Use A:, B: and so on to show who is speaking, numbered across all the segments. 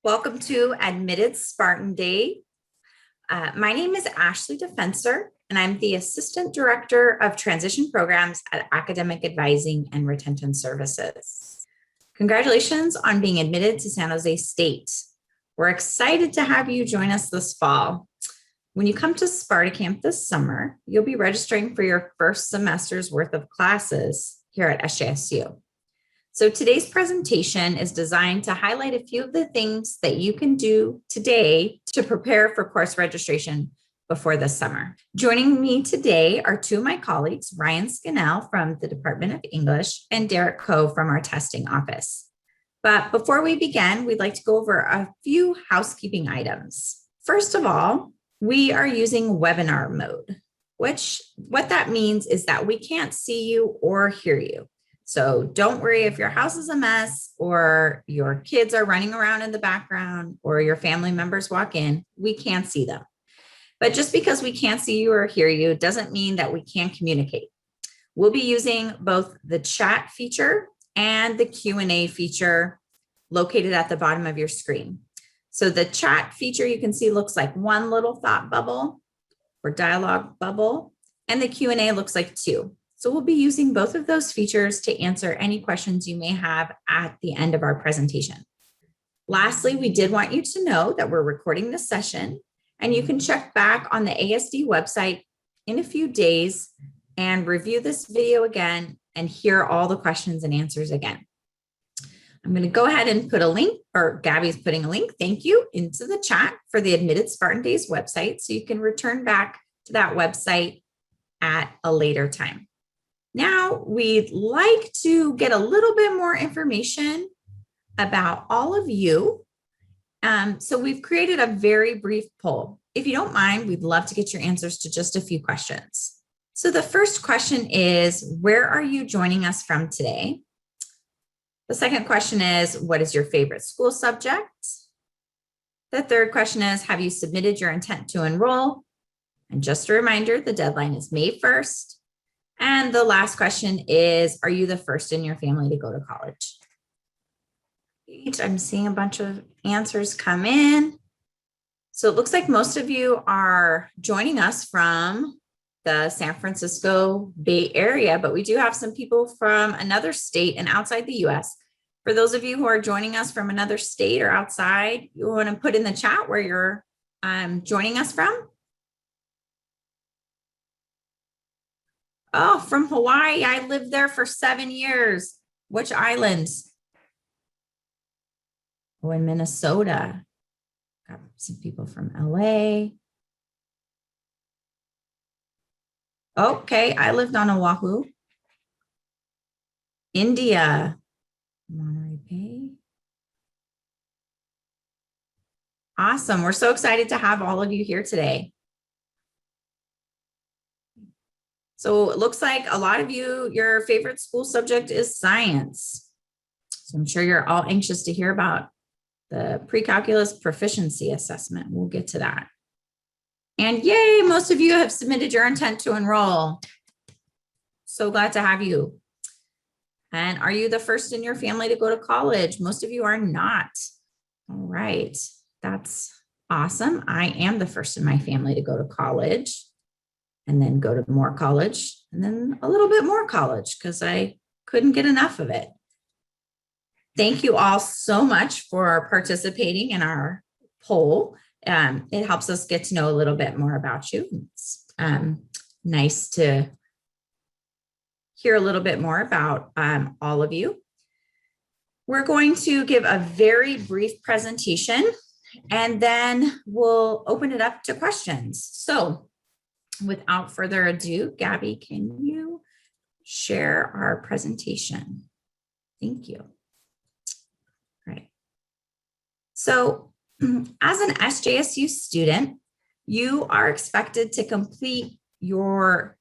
A: Welcome to Admitted Spartan Day. My name is Ashley Defensor, and I'm the Assistant Director of Transition Programs at Academic Advising and Retention Services. Congratulations on being admitted to San Jose State. We're excited to have you join us this fall. When you come to Sparta Camp this summer, you'll be registering for your first semester's worth of classes here at SJSU. So today's presentation is designed to highlight a few of the things that you can do today to prepare for course registration before the summer. Joining me today are two of my colleagues, Ryan Scannell from the Department of English and Derek Coe from our testing office. But before we begin, we'd like to go over a few housekeeping items. First of all, we are using webinar mode, what that means is that we can't see you or hear you. So don't worry if your house is a mess or your kids are running around in the background or your family members walk in, we can't see them. But just because we can't see you or hear you doesn't mean that we can't communicate. We'll be using both the chat feature and the Q&A feature located at the bottom of your screen. So the chat feature you can see looks like one little thought bubble or dialogue bubble, and the Q&A looks like two. So we'll be using both of those features to answer any questions you may have at the end of our presentation. Lastly, we did want you to know that we're recording this session, and you can check back on the ASD website in a few days and review this video again and hear all the questions and answers again. I'm going to go ahead and put a link, or Gabby's putting a link, thank you, into the chat for the Admitted Spartan Days website, so you can return back to that website at a later time. Now, we'd like to get a little bit more information about all of you. So we've created a very brief poll. If you don't mind, we'd love to get your answers to just a few questions. So the first question is, where are you joining us from today? The second question is, what is your favorite school subject? The third question is, have you submitted your intent to enroll? And just a reminder, the deadline is May 1st. And the last question is, are you the first in your family to go to college? I'm seeing a bunch of answers come in. So it looks like most of you are joining us from the San Francisco Bay Area, but we do have some people from another state and outside the US. For those of you who are joining us from another state or outside, you want to put in the chat where you're joining us from. Oh, from Hawaii. I lived there for 7 years. Which islands? Oh, in Minnesota. Got some people from LA. Okay, I lived on Oahu. India. Monterey Bay. Awesome. We're so excited to have all of you here today. So it looks like a lot of you, your favorite school subject is science. So I'm sure you're all anxious to hear about the PreCalculus proficiency assessment. We'll get to that. And yay, most of you have submitted your intent to enroll. So glad to have you. And are you the first in your family to go to college? Most of you are not. All right, that's awesome. I am the first in my family to go to college, and then go to more college, and then a little bit more college because I couldn't get enough of it. Thank you all so much for participating in our poll. It helps us get to know a little bit more about you. It's nice to hear a little bit more about all of you. We're going to give a very brief presentation, and then we'll open it up to questions. So, without further ado, Gabby, can you share our presentation? Thank you. All right. So as an SJSU student, you are expected to complete your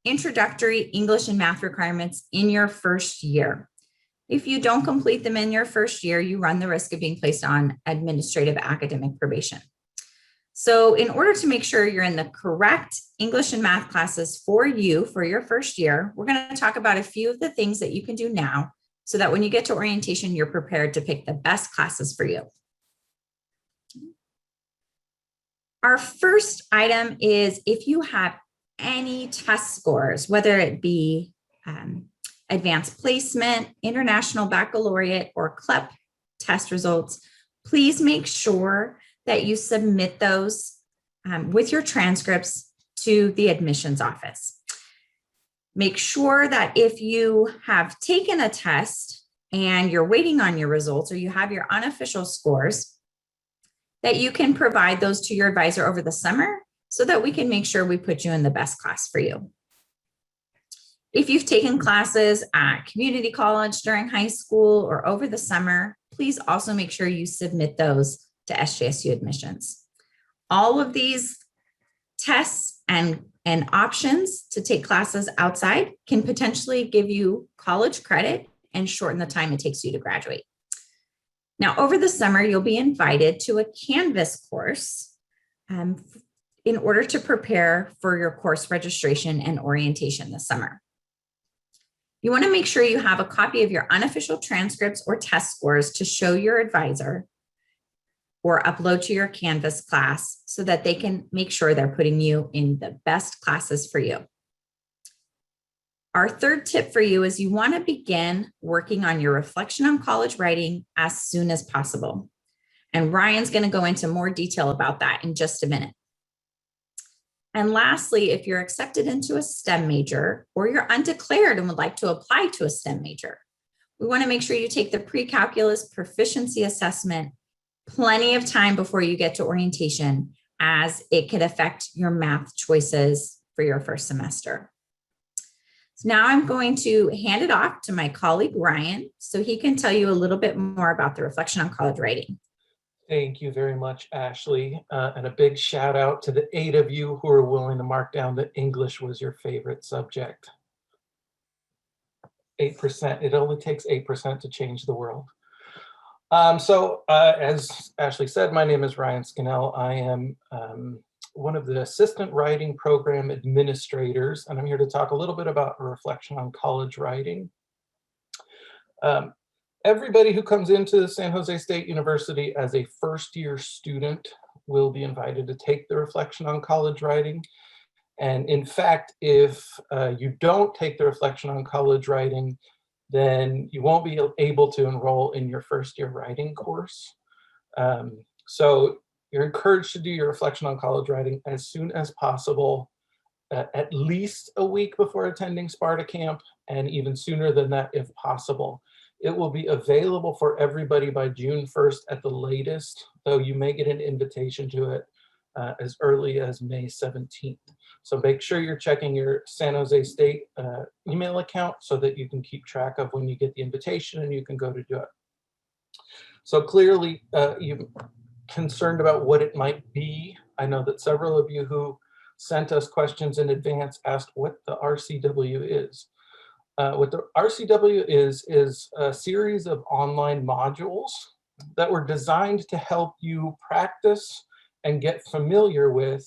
A: introductory English and math requirements in your first year. If you don't complete them in your first year, you run the risk of being placed on administrative academic probation. So in order to make sure you're in the correct English and math classes for you for your first year, we're going to talk about a few of the things that you can do now so that when you get to orientation, you're prepared to pick the best classes for you. Our first item is if you have any test scores, whether it be advanced placement, international baccalaureate, or CLEP test results, please make sure that you submit those with your transcripts to the admissions office. Make sure that if you have taken a test and you're waiting on your results, or you have your unofficial scores, that you can provide those to your advisor over the summer so that we can make sure we put you in the best class for you. If you've taken classes at community college during high school or over the summer, please also make sure you submit those to SJSU admissions. All of these tests and options to take classes outside can potentially give you college credit and shorten the time it takes you to graduate. Now, over the summer, you'll be invited to a Canvas course in order to prepare for your course registration and orientation this summer. You want to make sure you have a copy of your unofficial transcripts or test scores to show your advisor or upload to your Canvas class so that they can make sure they're putting you in the best classes for you. Our third tip for you is you want to begin working on your reflection on college writing as soon as possible. And Ryan's going to go into more detail about that in just a minute. And lastly, if you're accepted into a STEM major or you're undeclared and would like to apply to a STEM major, we want to make sure you take the PreCalculus proficiency assessment plenty of time before you get to orientation, as it could affect your math choices for your first semester. So now I'm going to hand it off to my colleague, Ryan, so he can tell you a little bit more about the reflection on college writing.
B: Thank you very much, Ashley. And a big shout out to the 8 of you who are willing to mark down that English was your favorite subject. 8%, it only takes 8% to change the world. As Ashley said, my name is Ryan Scannell. I am one of the assistant writing program administrators, and I'm here to talk a little bit about a reflection on college writing. Everybody who comes into San Jose State University as a first-year student will be invited to take the reflection on college writing. And in fact, if you don't take the reflection on college writing, then you won't be able to enroll in your first-year writing course. So you're encouraged to do your reflection on college writing as soon as possible, at least a week before attending Sparta Camp, and even sooner than that if possible. It will be available for everybody by June 1st at the latest, though you may get an invitation to it as early as May 17th. So make sure you're checking your San Jose State email account so that you can keep track of when you get the invitation and you can go to do it. So clearly you're concerned about what it might be. I know that several of you who sent us questions in advance asked what the RCW is. What the RCW is a series of online modules that were designed to help you practice and get familiar with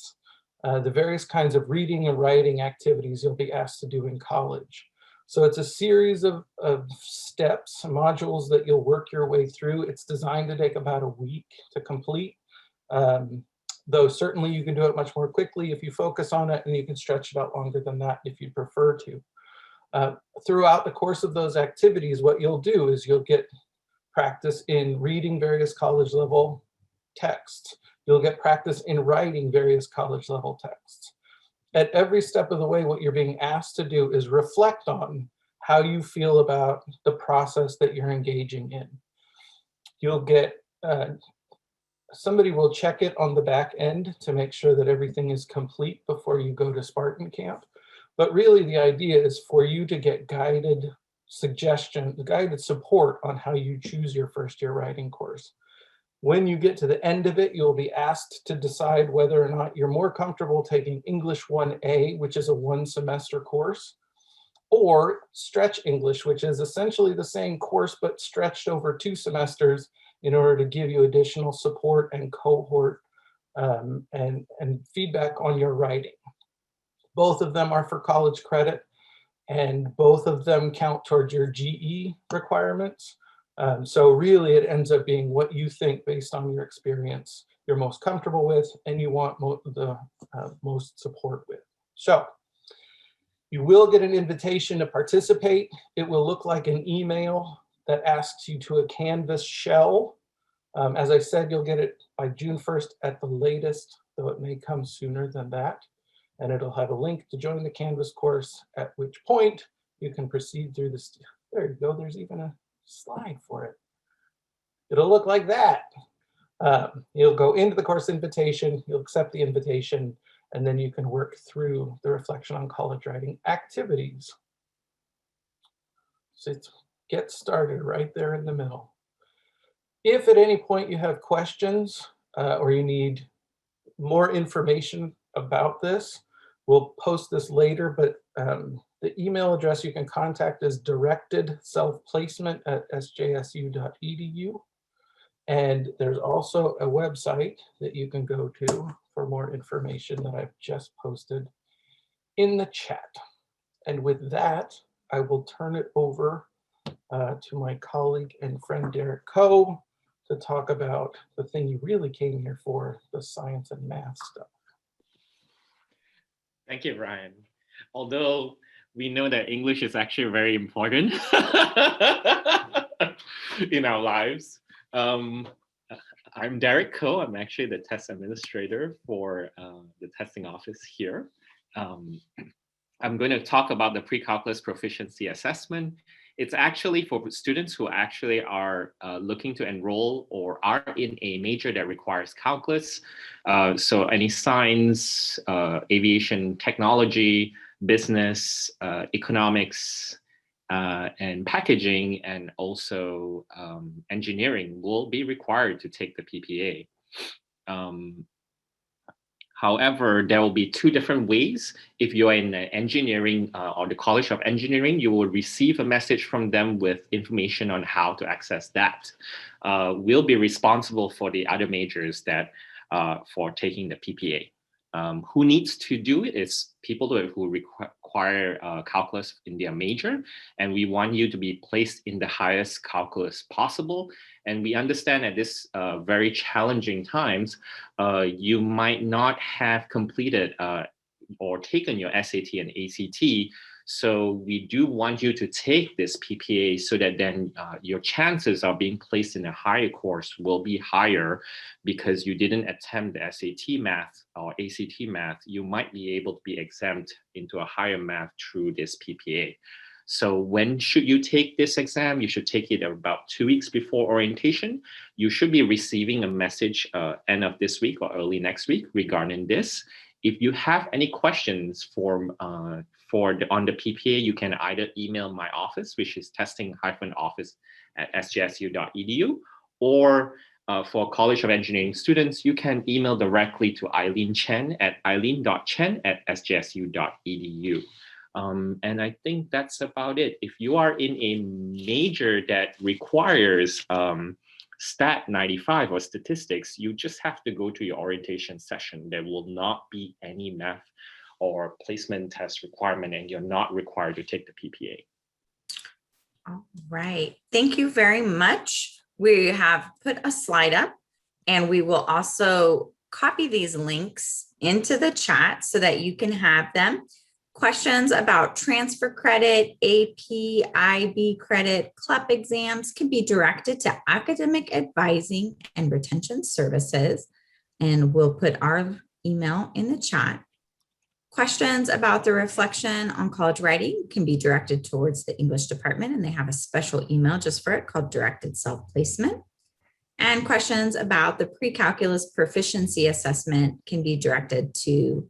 B: the various kinds of reading and writing activities you'll be asked to do in college. So it's a series of steps, modules that you'll work your way through. It's designed to take about a week to complete, though certainly you can do it much more quickly if you focus on it, and you can stretch it out longer than that if you prefer to. Throughout the course of those activities, what you'll do is you'll get practice in reading various college level texts. You'll get practice in writing various college level texts. At every step of the way, what you're being asked to do is reflect on how you feel about the process that you're engaging in. You'll get, somebody will check it on the back end to make sure that everything is complete before you go to Spartan Camp. But really the idea is for you to get guided suggestion, guided support on how you choose your first year writing course. When you get to the end of it, you'll be asked to decide whether or not you're more comfortable taking English 1A, which is a 1-semester course, or Stretch English, which is essentially the same course but stretched over 2 semesters in order to give you additional support and cohort and feedback on your writing. Both of them are for college credit, and both of them count towards your GE requirements. So really it ends up being what you think based on your experience you're most comfortable with and you want the most support with. So you will get an invitation to participate. It will look like an email that asks you to a Canvas shell. As I said, you'll get it by June 1st at the latest, though it may come sooner than that. And it'll have a link to join the Canvas course, at which point you can proceed through this. There you go, there's even a slide for it. It'll look like that. You'll go into the course invitation, you'll accept the invitation, and then you can work through the reflection on college writing activities. So it's get started right there in the middle. If at any point you have questions or you need more information about this, we'll post this later, but the email address you can contact is directedselfplacement@sjsu.edu. And there's also a website that you can go to for more information that I've just posted in the chat. And with that, I will turn it over to my colleague and friend Derek Coe to talk about the thing you really came here for, the science and math stuff.
C: Thank you, Ryan. Although we know that English is actually very important in our lives. I'm Derek Coe. I'm actually the test administrator for the testing office here. I'm going to talk about the PreCalculus proficiency assessment. It's actually for students who actually are looking to enroll or are in a major that requires calculus. So any science, aviation technology, business, economics, and packaging, and also engineering will be required to take the PPA. However, there will be two different ways. If you're in engineering or the College of Engineering, you will receive a message from them with information on how to access that. We'll be responsible for the other majors that for taking the PPA. Who needs to do it is people who require calculus in their major, and we want you to be placed in the highest calculus possible. And we understand at this very challenging times, you might not have completed or taken your SAT and ACT. So we do want you to take this PPA so that then your chances of being placed in a higher course will be higher, because you didn't attempt the SAT math or ACT math. You might be able to be exempt into a higher math through this PPA. So when should you take this exam? You should take it about 2 weeks before orientation. You should be receiving a message end of this week or early next week regarding this. If you have any questions on the PPA, you can either email my office, which is testing-office@sjsu.edu, or for College of Engineering students, you can email directly to Eileen Chen at eileen.chen@sjsu.edu. And I think that's about it. If you are in a major that requires Stat 95 or statistics, you just have to go to your orientation session. There will not be any math or placement test requirement, and you're not required to take the PPA.
A: All right. Thank you very much. We have put a slide up, and we will also copy these links into the chat so that you can have them. Questions about transfer credit, AP, IB credit, CLEP exams can be directed to Academic Advising and Retention Services, and we'll put our email in the chat. Questions about the reflection on college writing can be directed towards the English department, and they have a special email just for it called Directed Self-Placement. And questions about the PreCalculus proficiency assessment can be directed to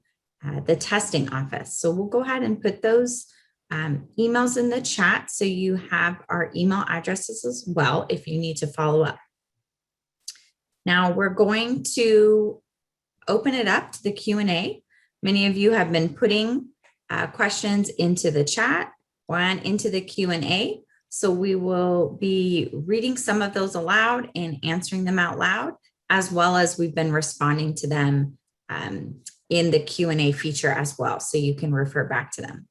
A: the testing office. So we'll go ahead and put those emails in the chat so you have our email addresses as well if you need to follow up. Now we're going to open it up to the Q&A. Many of you have been putting questions into the chat and into the Q&A. So we will be reading some of those aloud and answering them out loud, as well as we've been responding to them in the Q&A feature as well, so you can refer back to them.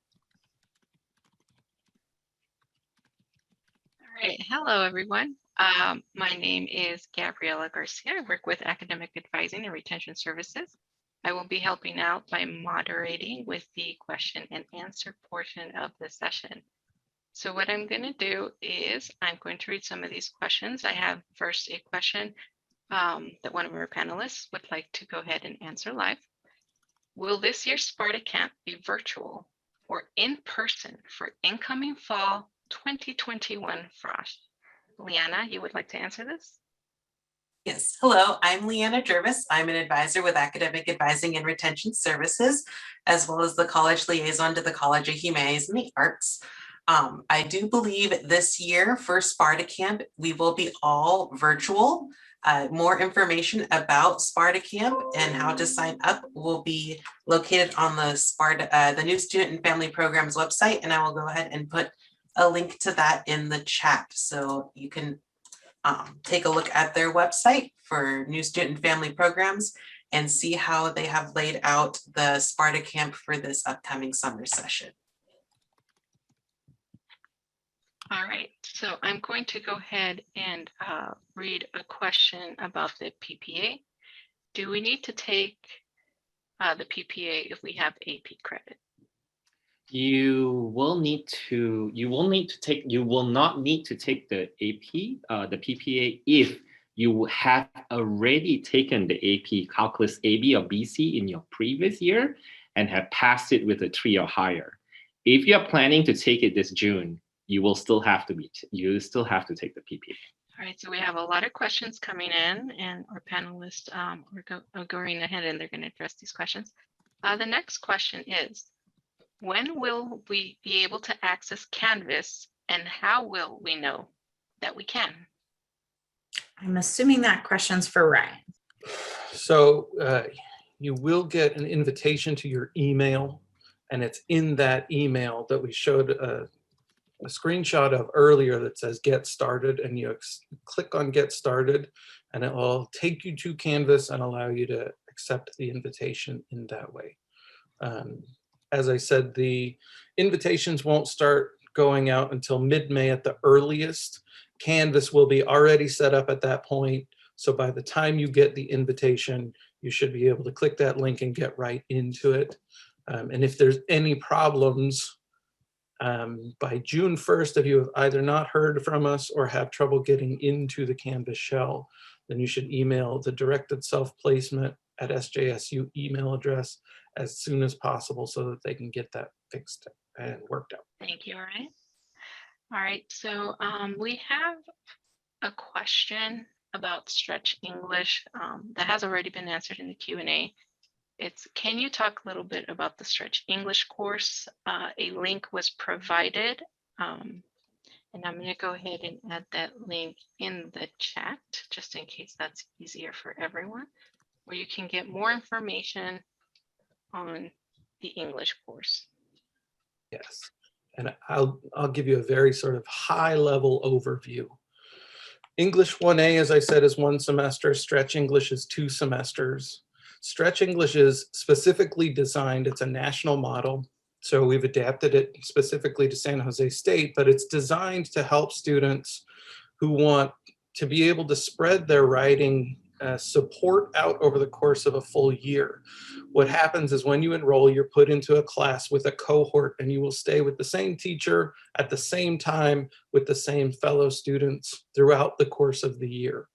D: All right, hello everyone. My name is Gabriela Garcia. I work with Academic Advising and Retention Services. I will be helping out by moderating with the question and answer portion of the session. So what I'm going to do is I'm going to read some of these questions. I have first a question that one of our panelists would like to go ahead and answer live. Will this year's Sparta Camp be virtual or in person for incoming fall 2021 Frosh? Leanna, you would like to answer this?
E: Yes. Hello, I'm Leanna Jervis. I'm an advisor with Academic Advising and Retention Services, as well as the college liaison to the College of Humanities and the Arts. I do believe this year for Sparta Camp, we will be all virtual. More information about Sparta Camp and how to sign up will be located on the new Student and Family Programs website, and I will go ahead and put a link to that in the chat so you can take a look at their website for new student and family programs and see how they have laid out the Sparta Camp for this upcoming summer session.
D: All right, so I'm going to go ahead and read a question about the PPA. Do we need to take the PPA if we have AP credit?
C: You will not need to take the AP, the PPA if you have already taken the AP Calculus AB or BC in your previous year and have passed it with a 3 or higher. If you're planning to take it this June, you will still have to take the PPA.
D: All right, so we have a lot of questions coming in, and our panelists are going ahead and they're going to address these questions. The next question is, when will we be able to access Canvas, and how will we know that we can?
A: I'm assuming that question's for Ryan.
B: So you will get an invitation to your email, and it's in that email that we showed a screenshot of earlier that says get started, and you click on get started and it will take you to Canvas and allow you to accept the invitation in that way. As I said, the invitations won't start going out until mid-May at the earliest. Canvas will be already set up at that point. So by the time you get the invitation, you should be able to click that link and get right into it. And if there's any problems, by June 1st, if you have either not heard from us or have trouble getting into the Canvas shell, then you should email the directed self-placement at SJSU email address as soon as possible so that they can get that fixed and worked out.
D: Thank you, Ryan. All right, so we have a question about Stretch English that has already been answered in the Q&A. It's, can you talk a little bit about the Stretch English course? A link was provided, and I'm going to go ahead and add that link in the chat, just in case that's easier for everyone, where you can get more information on the English course.
B: Yes, and I'll give you a very sort of high level overview. English 1A, as I said, is 1 semester. Stretch English is 2 semesters. Stretch English is specifically designed, it's a national model, so we've adapted it specifically to San Jose State, but it's designed to help students who want to be able to spread their writing support out over the course of a full year. What happens is when you enroll, you're put into a class with a cohort, and you will stay with the same teacher at the same time with the same fellow students throughout the course of the year.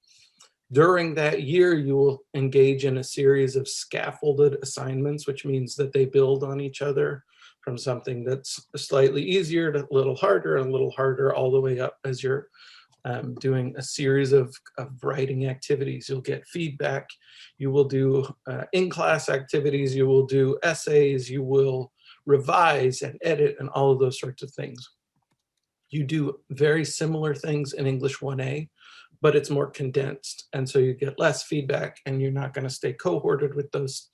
B: During that year, you will engage in a series of scaffolded assignments, which means that they build on each other from something that's slightly easier to a little harder and a little harder, all the way up as you're doing a series of writing activities. You'll get feedback. You will do in-class activities. You will do essays. You will revise and edit and all of those sorts of things. You do very similar things in English 1A, but it's more condensed. And so you get less feedback, and you're not going to stay cohorted with those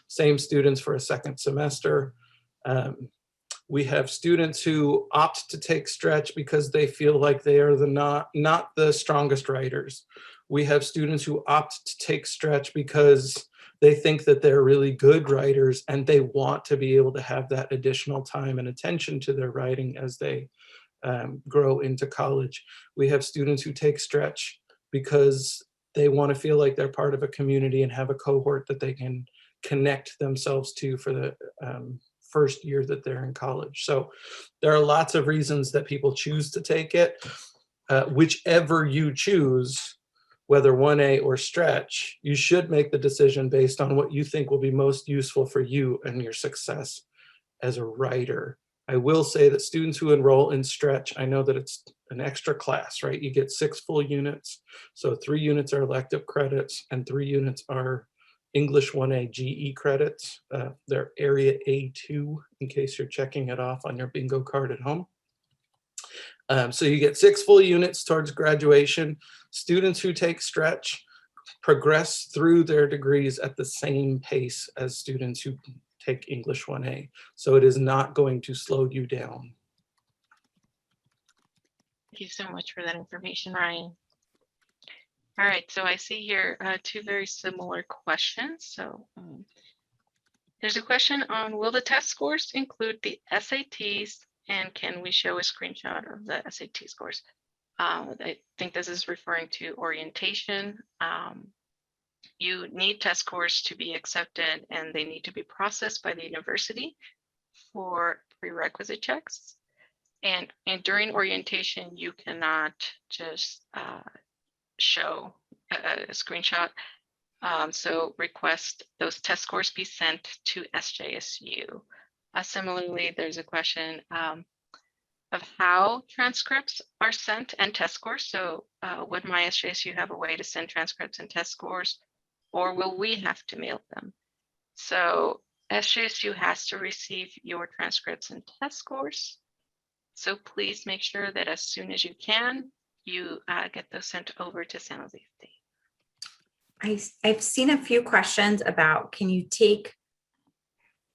B: same students for a second semester. We have students who opt to take Stretch because they feel like they are not the strongest writers. We have students who opt to take Stretch because they think that they're really good writers and they want to be able to have that additional time and attention to their writing as they grow into college. We have students who take stretch because they want to feel like they're part of a community and have a cohort that they can connect themselves to for the first year that they're in college. So there are lots of reasons that people choose to take it. Whichever you choose, whether 1A or stretch, you should make the decision based on what you think will be most useful for you and your success as a writer. I will say that students who enroll in stretch, I know that it's an extra class, right? You get 6 full units. So 3 units are elective credits and 3 units are English 1A GE credits. They're area A2 in case you're checking it off on your bingo card at home. So you get 6 full units towards graduation. Students who take stretch progress through their degrees at the same pace as students who take English 1A. So it is not going to slow you down.
D: Thank you so much for that information, Ryan. All right, so I see here 2 very similar questions. So there's a question on, will the test scores include the SATs, and can we show a screenshot of the SAT scores? I think this is referring to orientation. You need test scores to be accepted, and they need to be processed by the university for prerequisite checks. And during orientation, you cannot just show a screenshot. So request those test scores be sent to SJSU. Similarly, there's a question of how transcripts are sent and test scores. So would my SJSU have a way to send transcripts and test scores, or will we have to mail them? So SJSU has to receive your transcripts and test scores. So please make sure that as soon as you can, you get those sent over to San Jose State.
A: I've seen a few questions about, can you take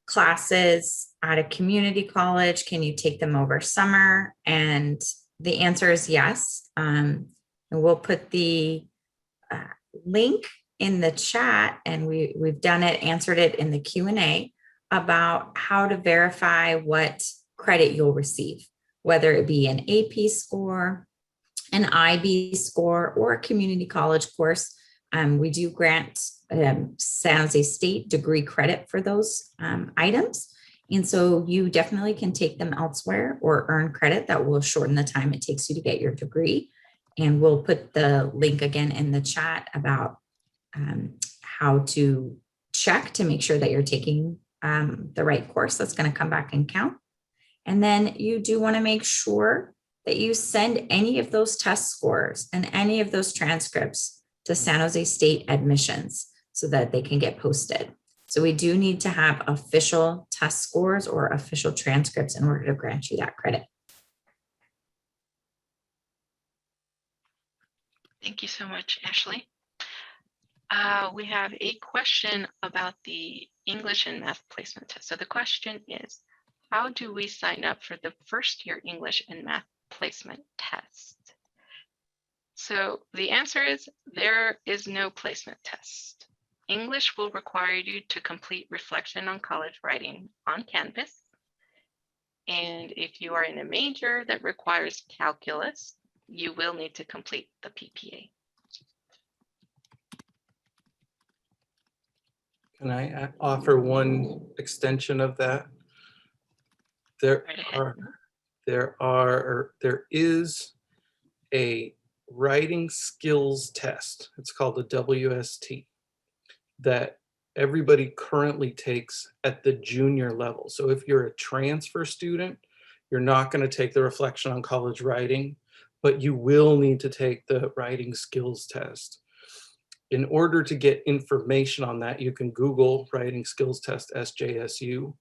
A: classes at a community college? Can you take them over summer? And the answer is yes. And we'll put the link in the chat, and we've done it, answered it in the Q&A about how to verify what credit you'll receive, whether it be an AP score, an IB score, or a community college course. We do grant San Jose State degree credit for those items. And so you definitely can take them elsewhere or earn credit that will shorten the time it takes you to get your degree. And we'll put the link again in the chat about how to check to make sure that you're taking the right course that's going to come back and count. And then you do want to make sure that you send any of those test scores and any of those transcripts to San Jose State admissions so that they can get posted. So we do need to have official test scores or official transcripts in order to grant you that credit.
D: Thank you so much, Ashley. We have a question about the English and math placement test. So the question is, how do we sign up for the first year English and math placement test? So the answer is, there is no placement test. English will require you to complete reflection on college writing on Canvas. And if you are in a major that requires calculus, you will need to complete the PPA.
B: Can I offer one extension of that? There is a writing skills test. It's called the WST that everybody currently takes at the junior level. So if you're a transfer student, you're not going to take the reflection on college writing, but you will need to take the writing skills test. In order to get information on that, you can Google writing skills test SJSU,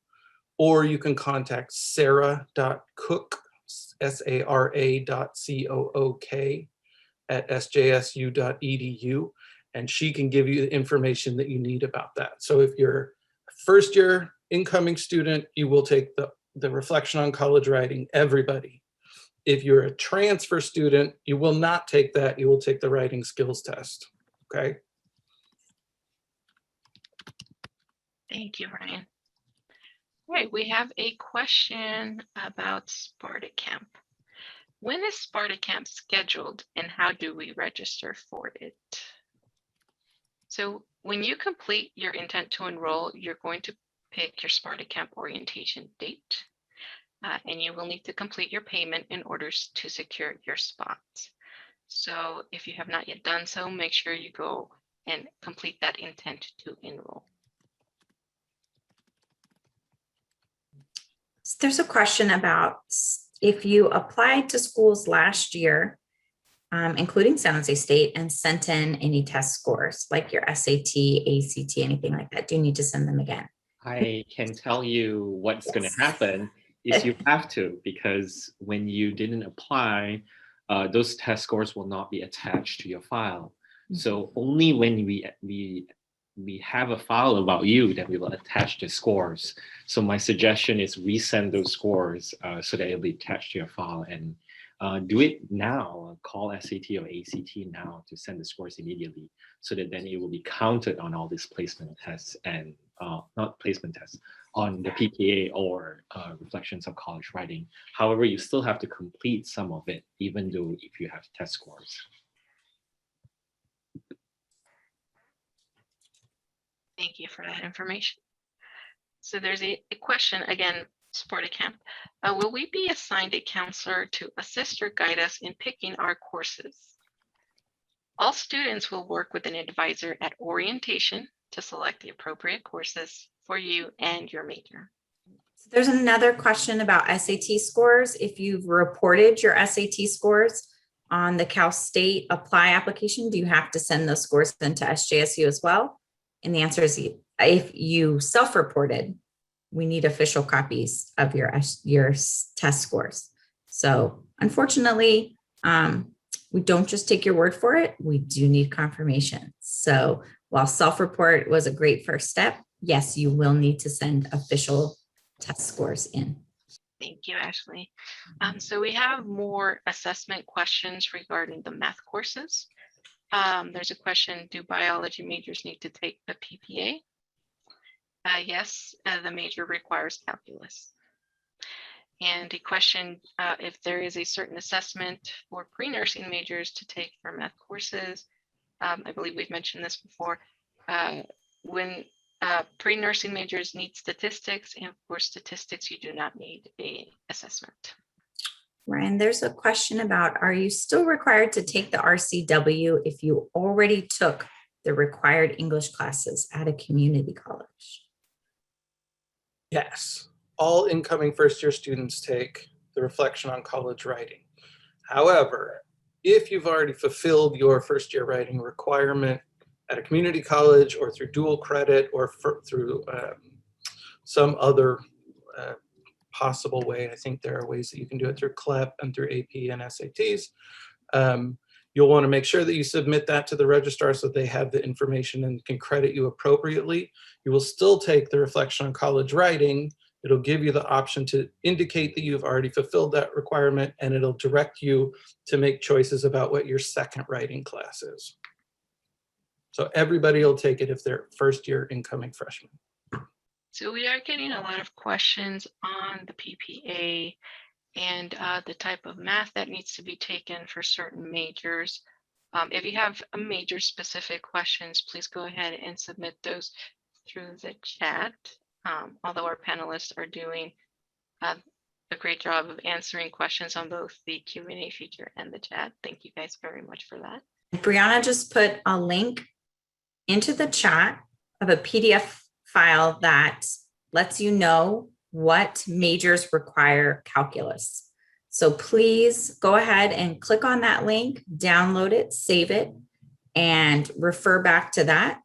B: or you can contact sarah.cook, SARA.COOK at sjsu.edu, and she can give you the information that you need about that. So if you're a first year incoming student, you will take the reflection on college writing, everybody. If you're a transfer student, you will not take that, you will take the writing skills test, okay?
D: Thank you, Ryan. All right, we have a question about Sparta Camp. When is Sparta Camp scheduled and how do we register for it? So when you complete your intent to enroll, you're going to pick your Sparta Camp orientation date, and you will need to complete your payment in order to secure your spot. So if you have not yet done so, make sure you go and complete that intent to enroll.
A: There's a question about if you applied to schools last year, including San Jose State, and sent in any test scores like your SAT, ACT, anything like that. Do you need to send them again?
C: I can tell you what's going to happen is you have to, because when you didn't apply, those test scores will not be attached to your file. So only when we have a file about you that we will attach the scores. So my suggestion is resend those scores so that it'll be attached to your file, and do it now. Call SAT or ACT now to send the scores immediately, so that then it will be counted on all these placement tests and not placement tests on the PPA or reflections of college writing. However, you still have to complete some of it, even though if you have test scores.
D: Thank you for that information. So there's a question again, Sparta Camp. Will we be assigned a counselor to assist or guide us in picking our courses? All students will work with an advisor at orientation to select the appropriate courses for you and your major.
A: So there's another question about SAT scores. If you've reported your SAT scores on the Cal State Apply application, do you have to send those scores into SJSU as well? And the answer is, if you self-reported, we need official copies of your test scores. So unfortunately, we don't just take your word for it. We do need confirmation. So while self-report was a great first step, yes, you will need to send official test scores in.
D: Thank you, Ashley. So we have more assessment questions regarding the math courses. There's a question, do biology majors need to take the PPA? Yes, the major requires calculus. And a question, if there is a certain assessment for pre-nursing majors to take for math courses. I believe we've mentioned this before. When pre-nursing majors need statistics, and for statistics, you do not need an assessment.
A: Ryan, there's a question about, are you still required to take the RCW if you already took the required English classes at a community college?
B: Yes, all incoming first-year students take the reflection on college writing. However, if you've already fulfilled your first-year writing requirement at a community college or through dual credit or through some other possible way, I think there are ways that you can do it through CLEP and through AP and SATs. You'll want to make sure that you submit that to the registrar so they have the information and can credit you appropriately. You will still take the reflection on college writing. It'll give you the option to indicate that you've already fulfilled that requirement, and it'll direct you to make choices about what your second writing class is. So everybody will take it if they're first-year incoming freshmen.
D: So we are getting a lot of questions on the PPA and the type of math that needs to be taken for certain majors. If you have a major specific questions, please go ahead and submit those through the chat. Although our panelists are doing a great job of answering questions on both the Q&A feature and the chat. Thank you guys very much for that.
A: Brianna just put a link into the chat of a PDF file that lets you know what majors require calculus. So please go ahead and click on that link, download it, save it, and refer back to that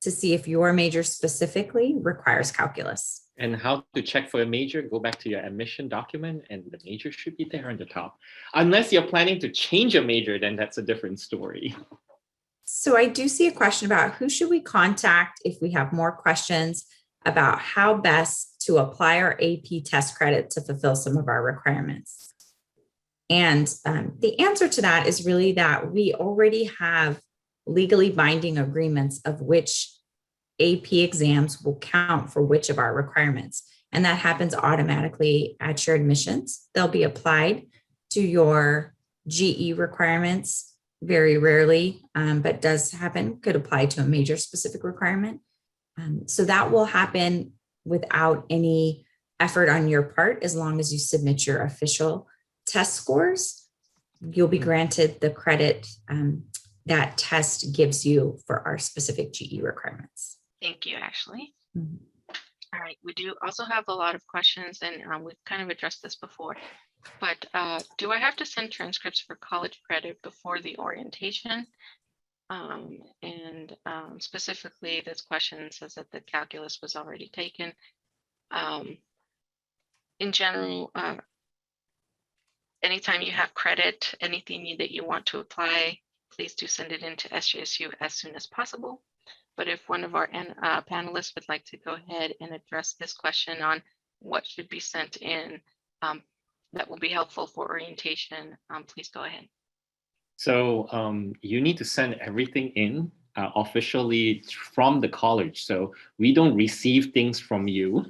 A: to see if your major specifically requires calculus.
C: And how to check for a major, go back to your admission document and the major should be there on the top. Unless you're planning to change a major, then that's a different story.
A: So I do see a question about who should we contact if we have more questions about how best to apply our AP test credit to fulfill some of our requirements. And the answer to that is really that we already have legally binding agreements of which AP exams will count for which of our requirements. And that happens automatically at your admissions. They'll be applied to your GE requirements, very rarely, but does happen, could apply to a major specific requirement. So that will happen without any effort on your part, as long as you submit your official test scores. You'll be granted the credit that test gives you for our specific GE requirements.
D: Thank you, Ashley.
A: Mhm.
D: All right, we do also have a lot of questions, and we've kind of addressed this before, but do I have to send transcripts for college credit before the orientation? Specifically, this question says that the calculus was already taken. In general, anytime you have credit, anything that you want to apply, please do send it into SJSU as soon as possible. But if one of our panelists would like to go ahead and address this question on what should be sent in, that will be helpful for orientation, please go ahead.
C: So you need to send everything in officially from the college. So we don't receive things from you.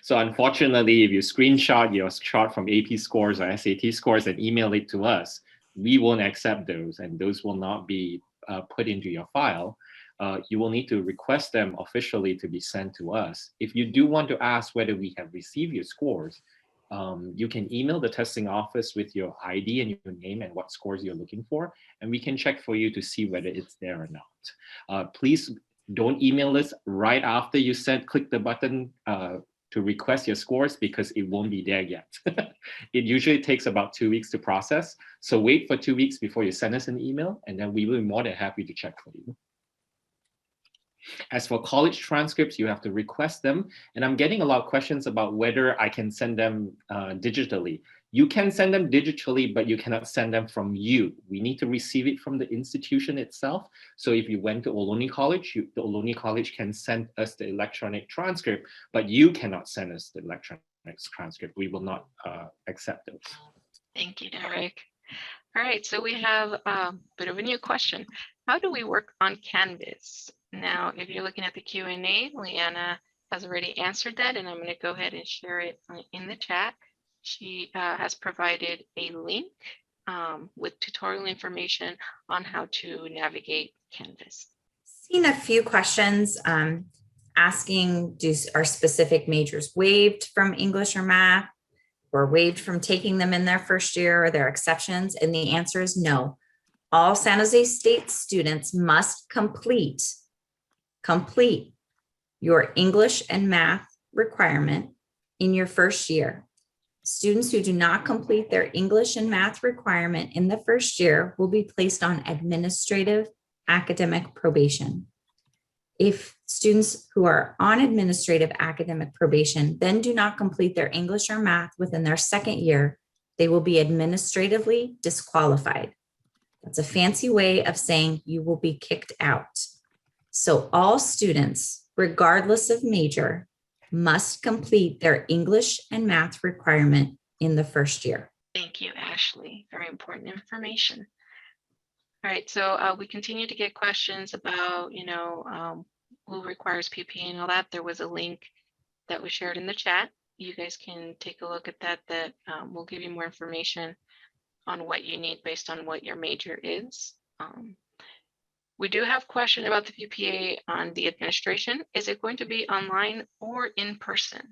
C: So unfortunately, if you screenshot your chart from AP scores or SAT scores and email it to us, we won't accept those, and those will not be put into your file. You will need to request them officially to be sent to us. If you do want to ask whether we have received your scores, you can email the testing office with your ID and your name and what scores you're looking for, and we can check for you to see whether it's there or not. Please don't email us right after you click the button to request your scores, because it won't be there yet. It usually takes about 2 weeks to process. So wait for 2 weeks before you send us an email, and then we will be more than happy to check for you. As for college transcripts, you have to request them. And I'm getting a lot of questions about whether I can send them digitally. You can send them digitally, but you cannot send them from you. We need to receive it from the institution itself. So if you went to Ohlone College, the Ohlone College can send us the electronic transcript, but you cannot send us the electronic transcript. We will not accept those.
D: Thank you, Derek. All right, so we have a bit of a new question. How do we work on Canvas? Now, if you're looking at the Q&A, Leanna has already answered that, and I'm going to go ahead and share it in the chat. She has provided a link with tutorial information on how to navigate Canvas.
A: Seen a few questions asking, are specific majors waived from English or math, or waived from taking them in their first year? Are there exceptions? And the answer is no. All San Jose State students must complete your English and math requirement in your first year. Students who do not complete their English and math requirement in the first year will be placed on administrative academic probation. If students who are on administrative academic probation then do not complete their English or math within their second year, they will be administratively disqualified. That's a fancy way of saying you will be kicked out. So all students, regardless of major, must complete their English and math requirement in the first year.
D: Thank you, Ashley. Very important information. All right, so we continue to get questions about, who requires PPA and all that. There was a link that was shared in the chat. You guys can take a look at that. That will give you more information on what you need based on what your major is. We do have a question about the PPA on the administration. Is it going to be online or in person?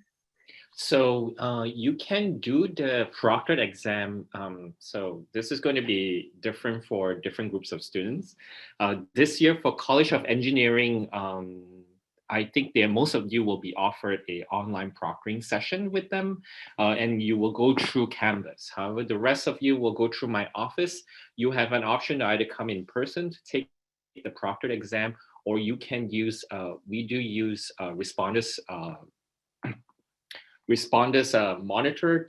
C: So you can do the proctored exam. So this is going to be different for different groups of students. This year for College of Engineering, I think most of you will be offered an online proctoring session with them, and you will go through Canvas. However, the rest of you will go through my office. You have an option to either come in person to take the proctored exam, or you can use, we do use Respondus monitor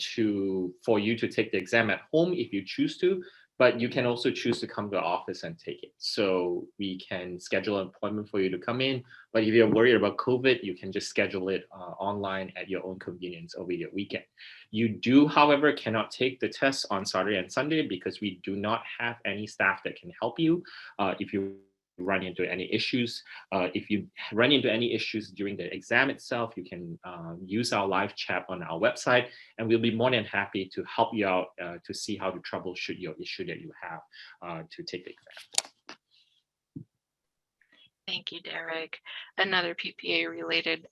C: for you to take the exam at home if you choose to, but you can also choose to come to the office and take it. So we can schedule an appointment for you to come in, but if you're worried about COVID, you can just schedule it online at your own convenience over your weekend. You do, however, cannot take the test on Saturday and Sunday because we do not have any staff that can help you. If you run into any issues. If you run into any issues during the exam itself, you can use our live chat on our website, and we'll be more than happy to help you out to see how to troubleshoot your issue that you have to take the exam.
D: Thank you, Derek. Another PPA related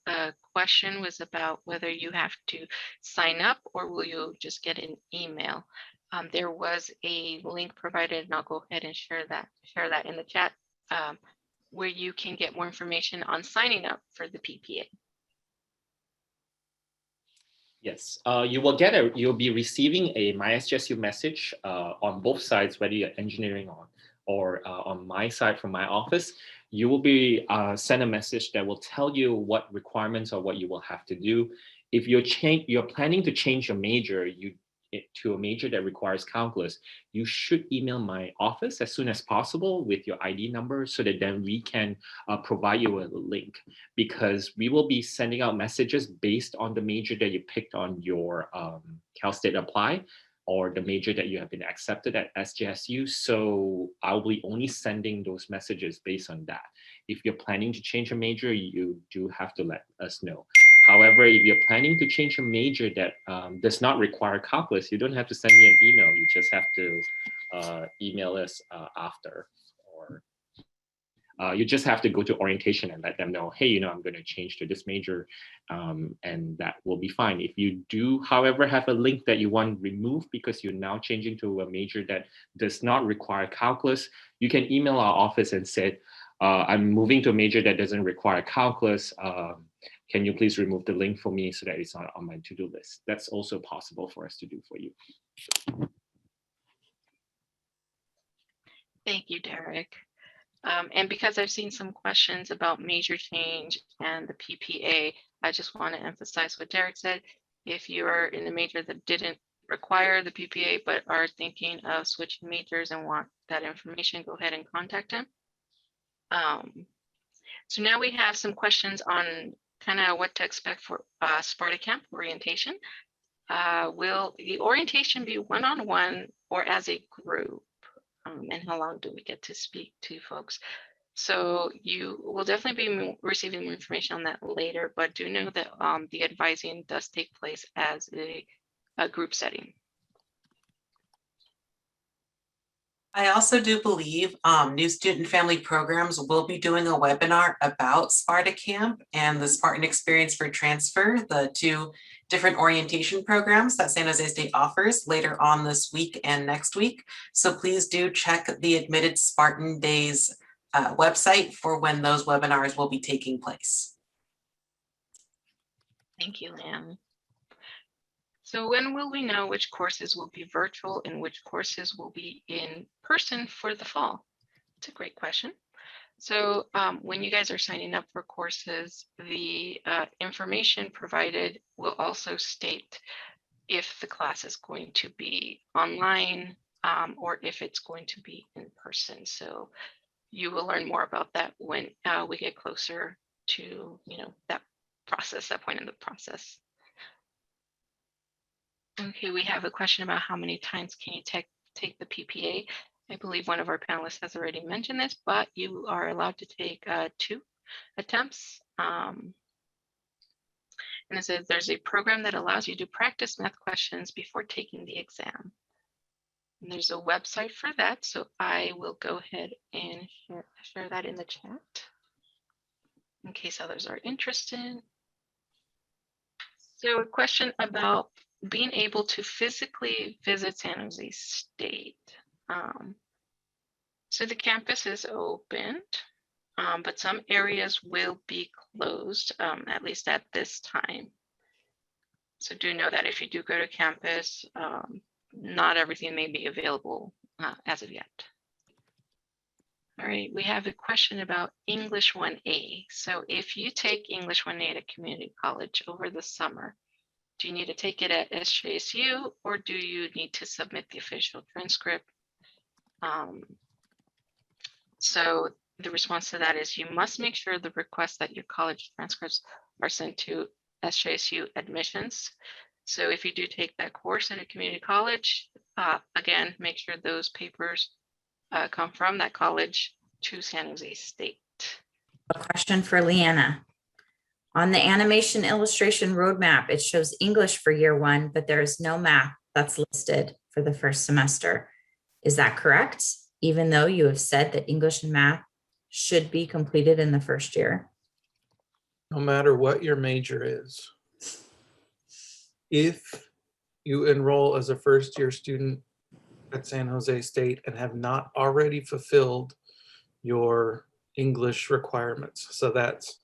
D: question was about whether you have to sign up or will you just get an email. There was a link provided, and I'll go ahead and share that in the chat, where you can get more information on signing up for the PPA.
C: Yes, you'll be receiving a MySGSU message on both sides, whether you're engineering or on my side from my office. You will be sent a message that will tell you what requirements or what you will have to do. If you're planning to change your major to a major that requires calculus, you should email my office as soon as possible with your ID number so that then we can provide you a link, because we will be sending out messages based on the major that you picked on your Cal State Apply or the major that you have been accepted at SGSU. So I'll be only sending those messages based on that. If you're planning to change a major, you do have to let us know. However, if you're planning to change a major that does not require calculus, you don't have to send me an email. You just have to email us after, or you just have to go to orientation and let them know, hey, I'm going to change to this major, and that will be fine. If you do, however, have a link that you want removed because you're now changing to a major that does not require calculus, you can email our office and say, I'm moving to a major that doesn't require calculus. Can you please remove the link for me so that it's not on my to-do list? That's also possible for us to do for you.
D: Thank you, Derek. And because I've seen some questions about major change and the PPA, I just want to emphasize what Derek said. If you are in a major that didn't require the PPA but are thinking of switching majors and want that information, go ahead and contact him. So now we have some questions on kind of what to expect for Sparta Camp orientation. Will the orientation be one-on-one or as a group? And how long do we get to speak to folks? So you will definitely be receiving more information on that later, but do know that the advising does take place as a group setting.
E: I also do believe New Student Family Programs will be doing a webinar about Sparta Camp and the Spartan Experience for Transfer, the two different orientation programs that San Jose State offers later on this week and next week. So please do check the Admitted Spartan Days website for when those webinars will be taking place.
D: Thank you, Lan. So when will we know which courses will be virtual and which courses will be in person for the fall? It's a great question. So when you guys are signing up for courses, the information provided will also state if the class is going to be online or if it's going to be in person. So you will learn more about that when we get closer to that point in the process. Okay, we have a question about how many times can you take the PPA. I believe one of our panelists has already mentioned this, but you are allowed to take 2 attempts. And it says there's a program that allows you to practice math questions before taking the exam. And there's a website for that, so I will go ahead and share that in the chat in case others are interested. So a question about being able to physically visit San Jose State. So the campus is opened, but some areas will be closed, at least at this time. So do know that if you do go to campus, not everything may be available as of yet. All right, we have a question about English 1A. So if you take English 1A at a community college over the summer, do you need to take it at SJSU or do you need to submit the official transcript? So the response to that is you must make sure the request that your college transcripts are sent to SJSU admissions. So if you do take that course at a community college, again, make sure those papers come from that college to San Jose State.
A: A question for Leanna. On the animation illustration roadmap, it shows English for year one, but there is no math that's listed for the first semester. Is that correct? Even though you have said that English and math should be completed in the first year?
B: No matter what your major is, if you enroll as a first-year student at San Jose State and have not already fulfilled your English requirements, so that's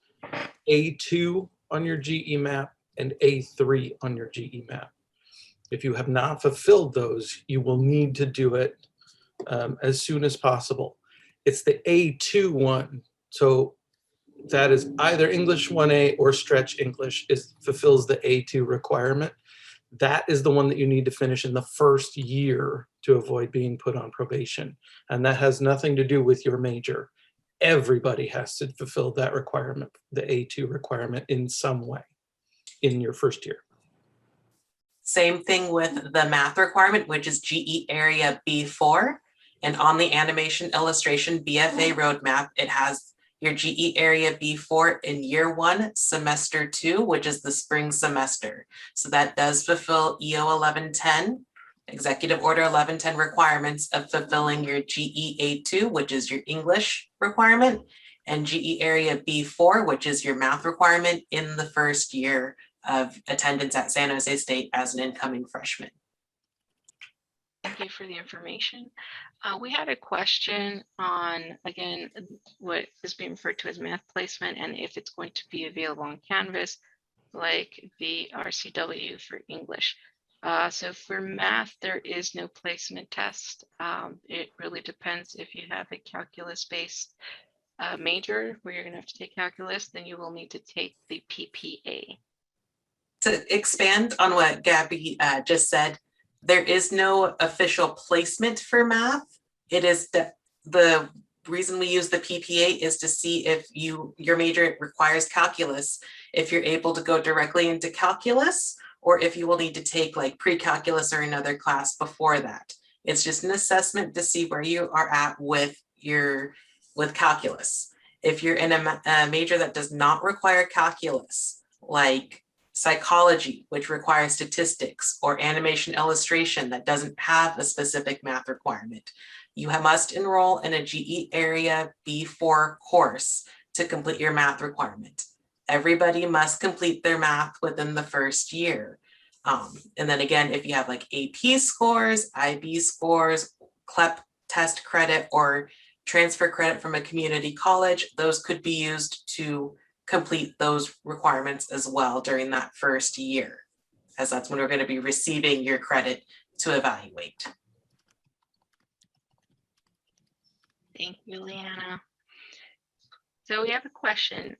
B: A2 on your GE map and A3 on your GE map. If you have not fulfilled those, you will need to do it as soon as possible. It's the A2 one, so that is either English 1A or Stretch English fulfills the A2 requirement. That is the one that you need to finish in the first year to avoid being put on probation. And that has nothing to do with your major. Everybody has to fulfill that requirement, the A2 requirement in some way in your first year.
E: Same thing with the math requirement, which is GE area B4. And on the animation illustration BFA roadmap, it has your GE area B4 in year one, semester 2, which is the spring semester. So that does fulfill EO 1110, Executive Order 1110 requirements of fulfilling your GE A2, which is your English requirement, and GE area B4, which is your math requirement in the first year of attendance at San Jose State as an incoming freshman.
D: Thank you for the information. We had a question on, again, what is being referred to as math placement and if it's going to be available on Canvas, like the RCW for English. So for math, there is no placement test. It really depends if you have a calculus-based major where you're going to have to take calculus, then you will need to take the PPA.
E: To expand on what Gabby just said, there is no official placement for math. It is the reason we use the PPA is to see if your major requires calculus, if you're able to go directly into calculus, or if you will need to take like pre-calculus or another class before that. It's just an assessment to see where you are at with calculus. If you're in a major that does not require calculus, like psychology, which requires statistics, or animation illustration that doesn't have a specific math requirement, you must enroll in a GE area B4 course to complete your math requirement. Everybody must complete their math within the first year. And then again, if you have like AP scores, IB scores, CLEP test credit, or transfer credit from a community college, those could be used to complete those requirements as well during that first year, as that's when we're going to be receiving your credit to evaluate.
D: Thank you, Leanna. So we have a question.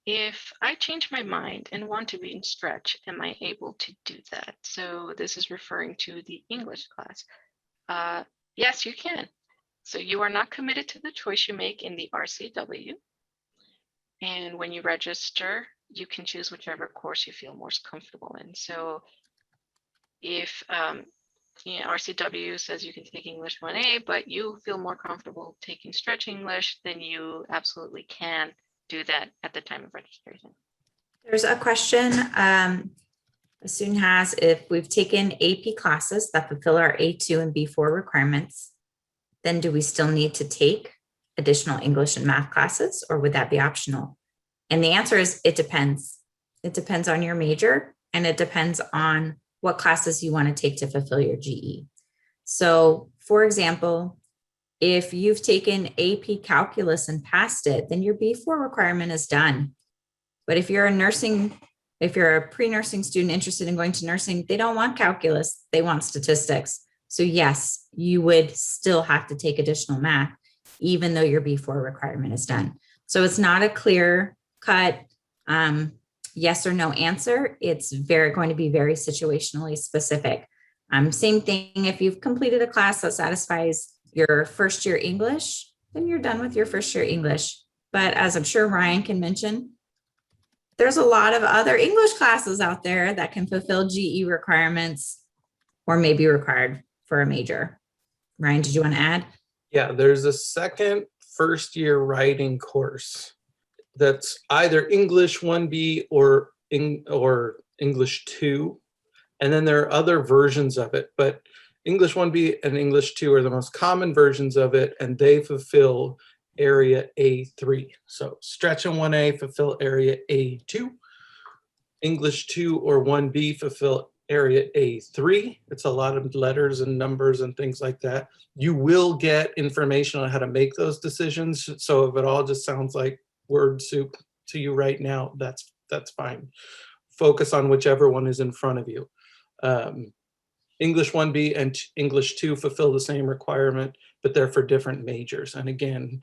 D: If I change my mind and want to be in Stretch, am I able to do that? So this is referring to the English class. Yes, you can. So you are not committed to the choice you make in the RCW. And when you register, you can choose whichever course you feel most comfortable in. So if RCW says you can take English 1A, but you feel more comfortable taking Stretch English, then you absolutely can do that at the time of registration.
A: There's a question a student has, if we've taken AP classes that fulfill our A2 and B4 requirements, then do we still need to take additional English and math classes, or would that be optional? And the answer is it depends. It depends on your major, and it depends on what classes you want to take to fulfill your GE. So for example, if you've taken AP calculus and passed it, then your B4 requirement is done. But if you're a pre-nursing student interested in going to nursing, they don't want calculus, they want statistics. So yes, you would still have to take additional math, even though your B4 requirement is done. So it's not a clear cut yes or no answer. It's going to be very situationally specific. Same thing, if you've completed a class that satisfies your first year English, then you're done with your first year English. But as I'm sure Ryan can mention, there's a lot of other English classes out there that can fulfill GE requirements or may be required for a major. Ryan, did you want to add?
B: Yeah, there's a second, first year writing course that's either English 1B or English 2. And then there are other versions of it, but English 1B and English 2 are the most common versions of it, and they fulfill area A3. So stretch in 1A fulfill area A2. English 2 or 1B fulfill area A3. It's a lot of letters and numbers and things like that. You will get information on how to make those decisions. So if it all just sounds like word soup to you right now, that's fine. Focus on whichever one is in front of you. English 1B and English 2 fulfill the same requirement, but they're for different majors. And again,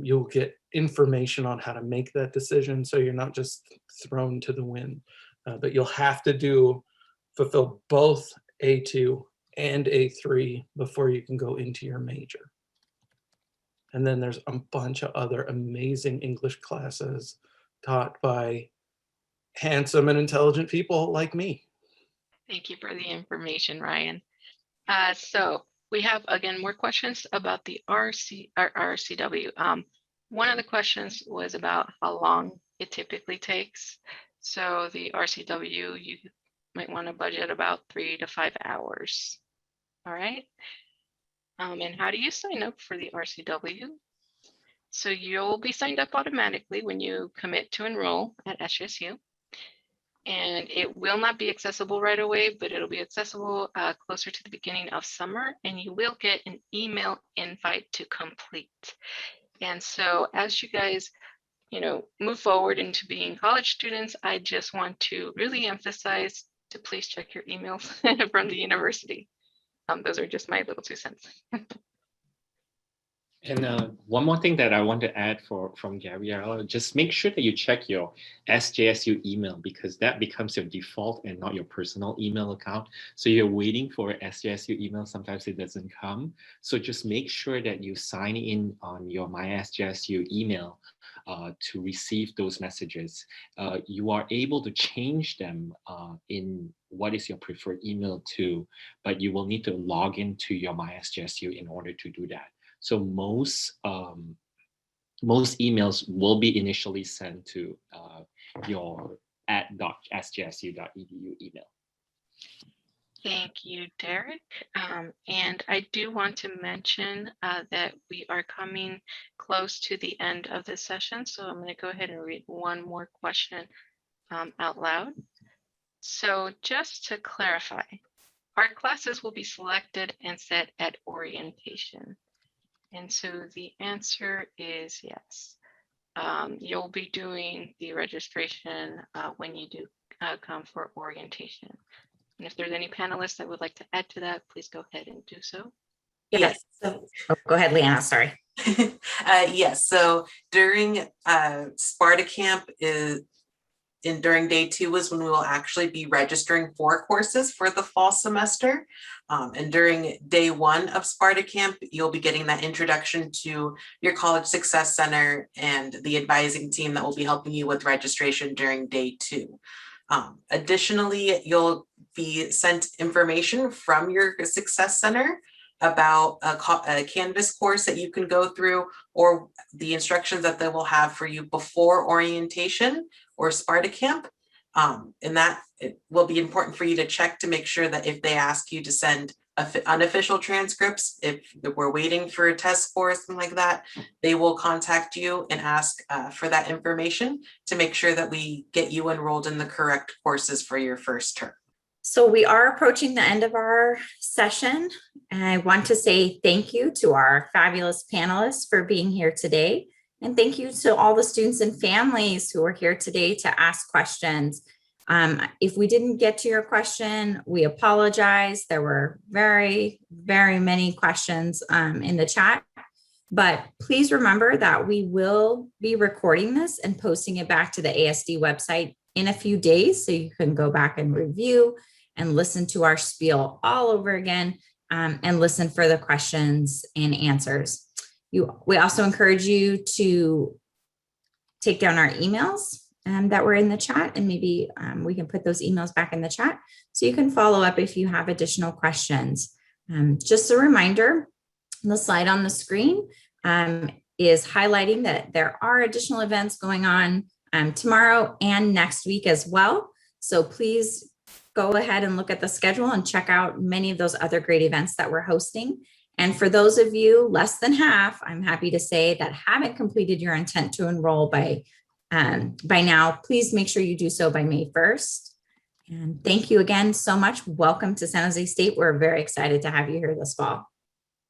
B: you'll get information on how to make that decision, so you're not just thrown to the wind. But you'll have to fulfill both A2 and A3 before you can go into your major. And then there's a bunch of other amazing English classes taught by handsome and intelligent people like me.
D: Thank you for the information, Ryan. So we have, again, more questions about the RCW. One of the questions was about how long it typically takes. So the RCW, you might want to budget about 3 to 5 hours. All right. And how do you sign up for the RCW? So you'll be signed up automatically when you commit to enroll at SJSU. And it will not be accessible right away, but it'll be accessible closer to the beginning of summer, and you will get an email invite to complete. And so as you guys, move forward into being college students, I just want to really emphasize to please check your emails from the university. Those are just my little 2 cents.
C: And one more thing that I want to add from Gabriella, just make sure that you check your SJSU email, because that becomes your default and not your personal email account. So you're waiting for SJSU email, sometimes it doesn't come. So just make sure that you sign in on your My SJSU email to receive those messages. You are able to change them in what is your preferred email too, but you will need to log into your My SJSU in order to do that. So most emails will be initially sent to your @sjsu.edu email.
D: Thank you, Derek. And I do want to mention that we are coming close to the end of this session. So I'm going to go ahead and read one more question out loud. So just to clarify, our classes will be selected and set at orientation. And so the answer is yes. You'll be doing the registration when you do come for orientation. And if there's any panelists that would like to add to that, please go ahead and do so.
E: Yes.
A: So, go ahead, Leanna, sorry.
E: Yes, so during Sparta Camp during day 2 is when we will actually be registering for courses for the fall semester. And during day 1 of Sparta Camp, you'll be getting that introduction to your College Success Center and the advising team that will be helping you with registration during day 2. Additionally, you'll be sent information from your Success Center about a Canvas course that you can go through, or the instructions that they will have for you before orientation or Sparta Camp. And that it will be important for you to check to make sure that if they ask you to send unofficial transcripts, if we're waiting for a test score or something like that, they will contact you and ask for that information to make sure that we get you enrolled in the correct courses for your first term.
A: So we are approaching the end of our session, and I want to say thank you to our fabulous panelists for being here today. And thank you to all the students and families who are here today to ask questions. If we didn't get to your question, we apologize. There were very, very many questions in the chat, but please remember that we will be recording this and posting it back to the ASD website in a few days, so you can go back and review and listen to our spiel all over again, and listen for the questions and answers. We also encourage you to take down our emails that were in the chat, and maybe we can put those emails back in the chat so you can follow up if you have additional questions. Just a reminder, the slide on the screen is highlighting that there are additional events going on tomorrow and next week as well. So please go ahead and look at the schedule and check out many of those other great events that we're hosting. And for those of you, less than half, I'm happy to say, that haven't completed your intent to enroll by now, please make sure you do so by May 1st. And thank you again so much. Welcome to San Jose State. We're very excited to have you here this fall.